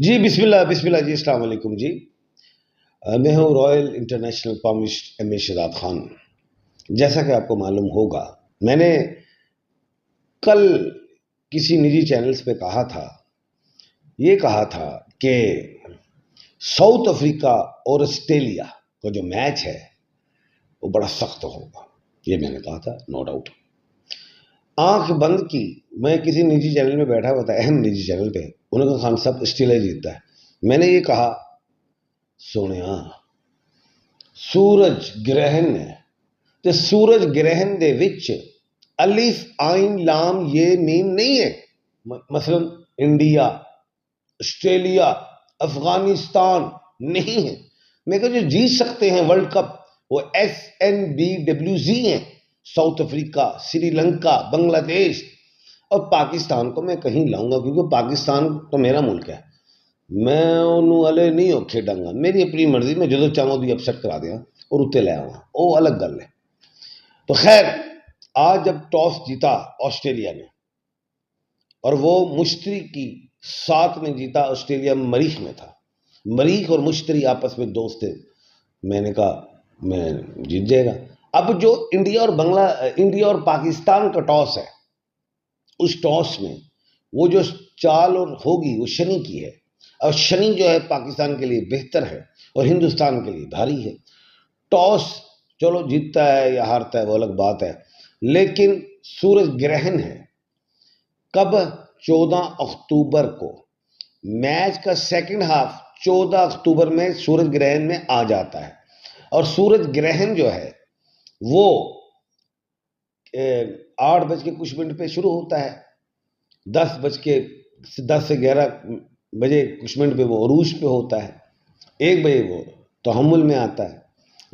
جی بسم اللہ جی، السلام علیکم جی۔ میں ہوں رائل انٹرنیشنل پامسٹ ایم اے شہزاد خان۔ جیسا کہ آپ کو معلوم ہوگا، میں نے کل کسی نجی چینلز پہ یہ کہا تھا کہ ساؤتھ افریقہ اور آسٹریلیا کا جو میچ ہے وہ بڑا سخت ہوگا۔ یہ میں نے کہا تھا، نو ڈاؤٹ۔ آنکھ بند کی، میں کسی نجی چینل میں بیٹھا ہوا تھا، اہم نجی چینل پہ، انہوں نے کہا خان صاحب آسٹریلیا جیتتا ہے۔ میں نے یہ کہا سونیا، سورج گرہن ہے تے سورج گرہن دے وچ الف عین لام یہ میم نہیں ہے۔ مثلا انڈیا، آسٹریلیا، افغانستان نہیں ہے۔ میں کہا جو جیت سکتے ہیں ورلڈ کپ وہ SNBWZ ہیں، ساؤتھ افریقہ، سری لنکا، بنگلہ دیش، اور پاکستان کو میں کہیں لاؤں گا کیونکہ پاکستان تو میرا ملک ہے۔ میں انہوں والے نہیں ہو کھیڈاں گا، میری اپنی مرضی، میں جدو چاہوں دی اپسٹ کرا دیا اور اتنے لے آؤں، وہ الگ گل ہے۔ تو خیر، آج جب ٹاس جیتا آسٹریلیا نے اور وہ مشتری کی 7 میں جیتا، آسٹریلیا مریخ میں تھا، مریخ اور مشتری آپس میں دوست تھے، میں نے کہا میں جیت جائے گا۔ اب جو انڈیا اور پاکستان کا ٹاس ہے، اس ٹاس میں وہ جو چال اور ہوگی وہ شنی کی ہے، اور شنی جو ہے پاکستان کے لیے بہتر ہے اور ہندوستان کے لیے بھاری ہے۔ ٹاس چلو جیتتا ہے یا ہارتا ہے وہ الگ بات ہے، لیکن سورج گرہن ہے کب؟ 14 اکتوبر کو۔ میچ کا سیکنڈ ہاف 14 اکتوبر میں سورج گرہن میں آ جاتا ہے، اور سورج گرہن جو ہے وہ 8 بج کے کچھ منٹ پہ شروع ہوتا ہے، 10 سے 11 بجے کچھ منٹ پہ وہ عروج پہ ہوتا ہے، 1 بجے وہ تحمل میں آتا ہے۔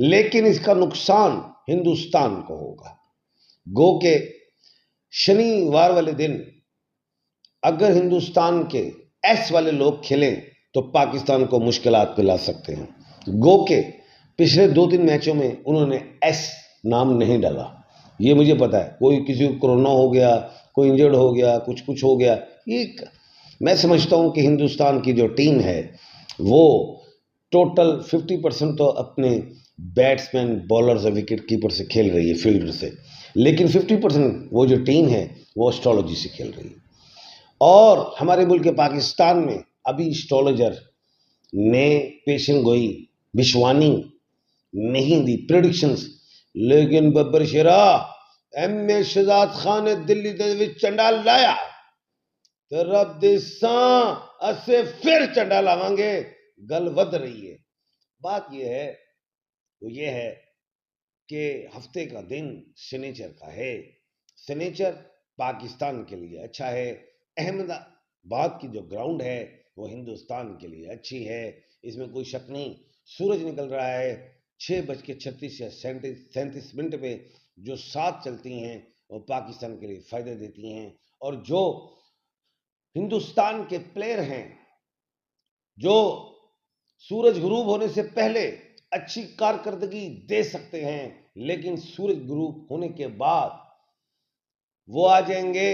لیکن اس کا نقصان ہندوستان کو ہوگا، گو کہ شنیوار والے دن اگر ہندوستان کے ایس والے لوگ کھیلیں تو پاکستان کو مشکلات پلا سکتے ہیں، گو کہ پچھلے 2-3 میچوں میں انہوں نے ایس نام نہیں ڈالا۔ یہ مجھے پتا ہے، کوئی کسی کو کرونا ہو گیا، کوئی انجرڈ ہو گیا، کچھ ہو گیا، یہ میں سمجھتا ہوں کہ ہندوستان کی جو ٹیم ہے وہ ٹوٹل 50% تو اپنے بیٹسمین، بالرز اور وکٹ کیپر سے کھیل رہی ہے، فیلڈر سے، لیکن 50% وہ جو ٹیم ہے وہ اسٹرالوجی سے کھیل رہی ہے۔ اور ہمارے ملک پاکستان میں ابھی اسٹرالوجر نے پیشن گوئی بشوانی نہیں دی، پریڈکشنز، لیکن ببر شیرا ایم اے شہزاد خان نے دلی دے چنڈال لایا تو رب دے ساں اسے پھر چنڈا لاواں گے، گل ود رہی ہے۔ بات یہ ہے کہ ہفتے کا دن سنیچر کا ہے، سنیچر پاکستان کے لیے اچھا ہے، احمد آباد کی جو گراؤنڈ ہے وہ ہندوستان کے لیے اچھی ہے، اس میں کوئی شک نہیں۔ سورج نکل رہا ہے 6:36 یا 37 پہ، جو 7 چلتی ہیں وہ پاکستان کے لیے فائدے دیتی ہیں، اور جو ہندوستان کے پلیئر ہیں جو سورج غروب ہونے سے پہلے اچھی کارکردگی دے سکتے ہیں، لیکن سورج غروب ہونے کے بعد وہ آ جائیں گے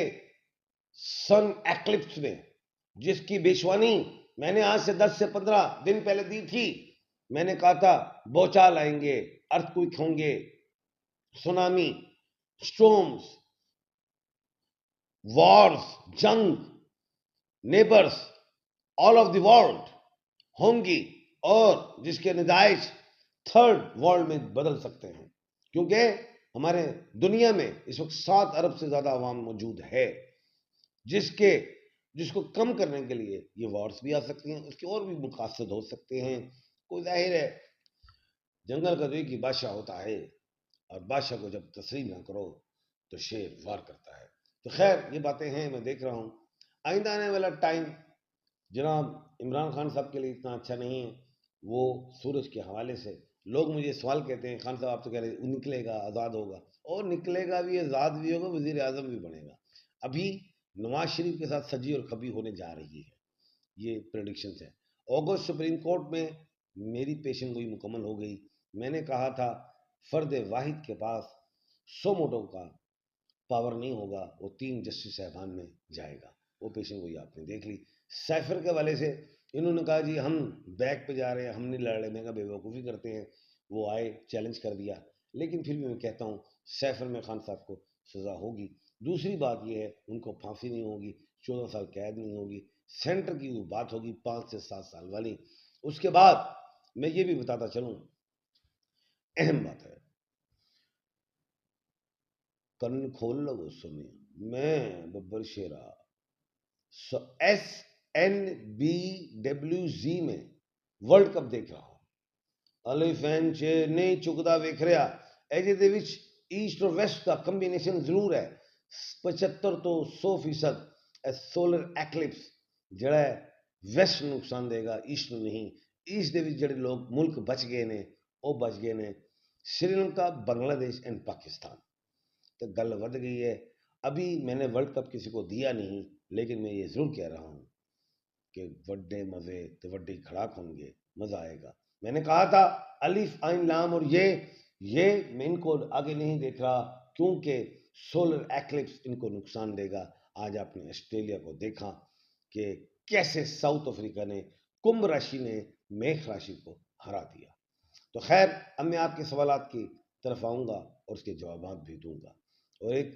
سن ایکلپس میں، جس کی بیشوانی میں نے آج سے 10 سے 15 دن پہلے دی تھی۔ میں نے کہا تھا بوچال آئیں گے، ارتھکویک ہوں گے، سونامی، سٹورمز، وارز، جنگ، neighbours all of the world ہوں گی، اور جس کے نتائج تھرڈ ورلڈ میں بدل سکتے ہیں، کیونکہ ہمارے دنیا میں اس وقت 7 ارب سے زیادہ عوام موجود ہے، جس کو کم کرنے کے لیے یہ وارز بھی آ سکتی ہیں، اس کے اور بھی مقاصد ہو سکتے ہیں۔ کوئی ظاہر ہے جنگل کا دوئی کی بادشاہ ہوتا ہے، اور بادشاہ کو جب تسلیم نہ کرو تو شیر وار کرتا ہے۔ تو خیر یہ باتیں ہیں، میں دیکھ رہا ہوں آئندہ آنے والا ٹائم جناب عمران خان صاحب کے لیے اتنا اچھا نہیں ہے۔ وہ سورج کے حوالے سے لوگ مجھے سوال کہتے ہیں خان صاحب آپ تو کہہ رہے نکلے گا آزاد ہوگا، اور نکلے گا بھی، آزاد بھی ہوگا، وزیر اعظم بھی بنے گا۔ ابھی نواز شریف کے ساتھ سجی اور کبھی ہونے جا رہی ہے، یہ پریڈکشنز ہے۔ اگست سپریم کورٹ میں میری پیشن گوئی مکمل ہو گئی، میں نے کہا تھا فرد واحد کے پاس 100 ووٹوں کا پاور نہیں ہوگا، وہ 3 جسٹس صاحبان میں جائے گا، وہ پیشن گوئی آپ نے دیکھ لی۔ سیفر کے والے سے انہوں نے کہا جی ہم بیک پہ جا رہے ہیں، ہم نہیں لڑ رہے. میں کہا بے وقوفی کرتے ہیں. وہ آئے، چیلنج کر دیا. لیکن پھر بھی میں کہتا ہوں سیف علم خان صاحب کو سزا ہوگی. دوسری بات یہ ہے ان کو پھانسی نہیں ہوگی، 14 سال قید نہیں ہوگی. سینٹر کی وہ بات ہوگی 5 سے 7 سال والی. اس کے بعد میں یہ بھی بتاتا چلوں، اہم بات ہے، کن کھول لو سنی، میں ببر شیرا SNBWZ میں ورلڈ کپ دیکھ رہا ہوں. علی فین چ نہیں چکتا ویکھ رہا. ایجے دے وچ ایسٹ اور ویسٹ کا کمبینیشن ضرور ہے. 75 تو 100% سولر ایکلپس جڑا ہے ویسٹ نو نقصان دے گا، ایسٹ نو نہیں. ایسٹ دے وچ جڑے لوگ ملک بچ گئے نے وہ بچ گئے نے سری لنکا، بنگلہ دیش اینڈ پاکستان. تو گل ود گئی ہے. ابھی میں نے ورلڈ کپ کسی کو دیا نہیں، لیکن میں یہ ضرور کہہ رہا ہوں کہ وڈے مزے تو وڈے کھڑاک ہوں گے، مزہ آئے گا. میں نے کہا تھا الف عین لام، اور یہ میں ان کو آگے نہیں دیکھ رہا کیونکہ سولر ایکلپس ان کو نقصان دے گا. آج آپ نے آسٹریلیا کو دیکھا کہ کیسے ساؤتھ افریقہ نے، کمبھ راشی نے میخ راشی کو ہرا دیا. تو خیر، اب میں آپ کے سوالات کی طرف آؤں گا اور اس کے جوابات بھی دوں گا. اور ایک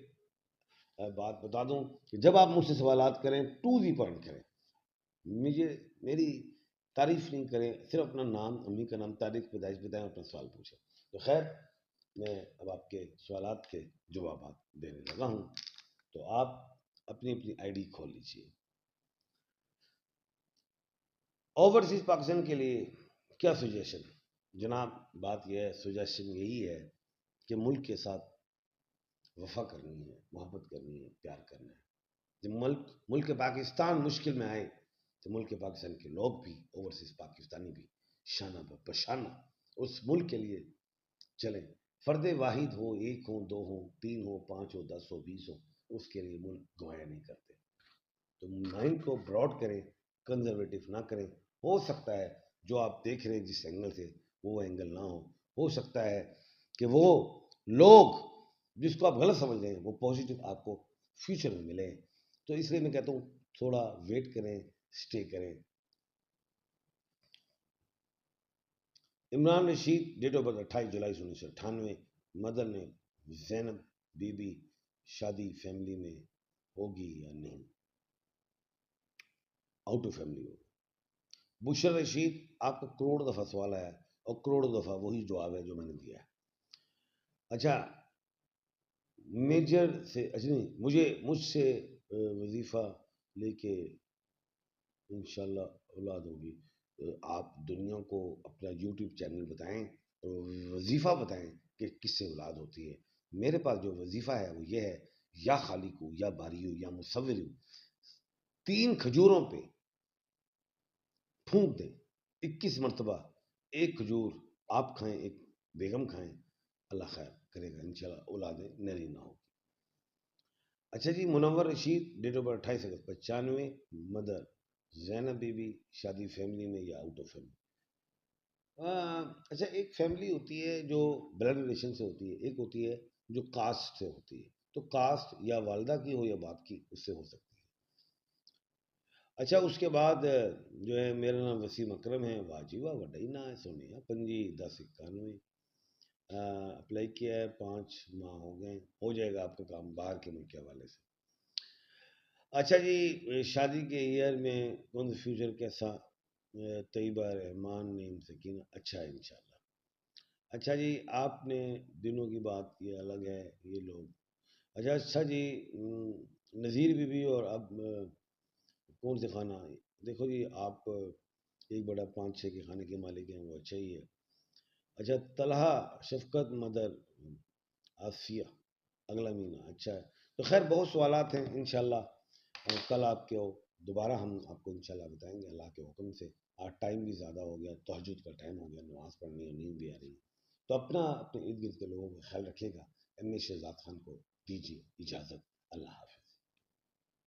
بات بتا دوں کہ جب آپ مجھ سے سوالات کریں ٹو دی پوائنٹ کریں، مجھے میری تعریف نہیں کریں، صرف اپنا نام، امی کا نام، تاریخ پیدائش بتائیں، اپنا سوال پوچھیں. تو خیر، میں اب آپ کے سوالات کے جوابات دینے لگا ہوں. تو آپ اپنی اپنی آئی ڈی کھول لیجیے. اوورسیز پاکستان کے لیے کیا سجیشن؟ جناب بات یہ ہے، سجیشن یہی ہے کہ ملک کے ساتھ وفا کرنی ہے، محبت کرنی ہے، پیار کرنا ہے. جب ملک پاکستان مشکل میں آئے تو ملک پاکستان کے لوگ بھی، اوورسیز پاکستانی بھی شانہ بشانہ اس ملک کے لیے چلیں. فرد واحد ہو، ایک ہو، دو ہو، تین ہو، 5 ہو، 10 ہو، 20 ہو، اس کے لیے ملک گوایا نہیں کرتے. تو مائنڈ کو براڈ کریں، کنزرویٹو نہ کریں. ہو سکتا ہے جو آپ دیکھ رہے ہیں جس اینگل سے وہ اینگل نہ ہو سکتا ہے کہ وہ لوگ جس کو آپ غلط سمجھ رہے ہیں وہ پازیٹیو آپ کو فیوچر میں ملے. تو اس لیے میں کہتا ہوں تھوڑا ویٹ کریں، اسٹے کریں. Imran Rashid, date of birth 28 July 1998. Mother نے زینب بی بی. شادی فیملی میں ہوگی یا نہیں؟ آؤٹ آف فیملی ہوگی. بشر رشید، آپ کا کروڑ دفعہ سوال آیا اور کروڑ دفعہ وہی جواب ہے جو میں نے دیا ہے. اچھا میجر سے، اچھا نہیں، مجھ سے وظیفہ لے کے انشاءاللہ اولاد ہوگی. آپ دنیا کو اپنا یوٹیوب چینل بتائیں اور وظیفہ بتائیں کہ کس سے اولاد ہوتی ہے. میرے پاس جو وظیفہ ہے وہ یہ ہے، یا خالق ہو، یا باری ہو، یا مصور ہو، 3 کھجوروں پہ پھونک دیں 21 مرتبہ، ایک کھجور آپ کھائیں، ایک بیگم کھائیں، اللہ خیر کرے گا، انشاءاللہ اولادیں نری نہ ہوگی. اچھا جی، Munawar Rashid, date of birth 28 August 95. Mother Zainab Bibi بی. شادی فیملی میں یا آؤٹ آف فیملی؟ اچھا، ایک فیملی ہوتی ہے جو بلڈ ریلیشن سے ہوتی ہے، ایک ہوتی ہے جو کاسٹ سے ہوتی ہے. تو کاسٹ یا والدہ کی ہو یا باپ کی، اس سے ہو سکتی ہے. اچھا اس کے بعد جو ہے میرا نام وسیم اکرم ہے. واہ واہ، وڈا ہی نام ہے، سونے 25 10 91. اپلائی کیا ہے، 5 ماہ ہو گئے. ہو جائے گا آپ کا کام باہر کے ملک کے حوالے سے. اچھا جی، شادی کے ایئر میں کون سا فیوچر کیسا؟ طیبہ رحمان نیم سکینہ. اچھا ہے انشاءاللہ. اچھا جی، آپ نے دنوں کی بات یہ الگ ہے، یہ لوگ. اچھا جی، نذیر بی بی اور اب کون سے خانہ؟ دیکھو جی، آپ ایک بڑا 5 6 کے خانے کے مالک ہیں، وہ اچھا ہی ہے. اچھا، طلحہ شفقت مدر آسیہ اگلا مہینہ. اچھا ہے. تو خیر بہت سوالات ہیں، انشاءاللہ کل آپ کے دوبارہ ہم آپ کو انشاءاللہ بتائیں گے اللہ کے حکم سے. آج ٹائم بھی زیادہ ہو گیا، تہجد کا ٹائم ہو گیا، نماز پڑھنی ہے، نیند بھی آ رہی ہے. تو اپنے ارد گرد کے لوگوں کا خیال رکھیے گا. ایم اے شہزاد خان کو دیجیے اجازت. اللہ حافظ.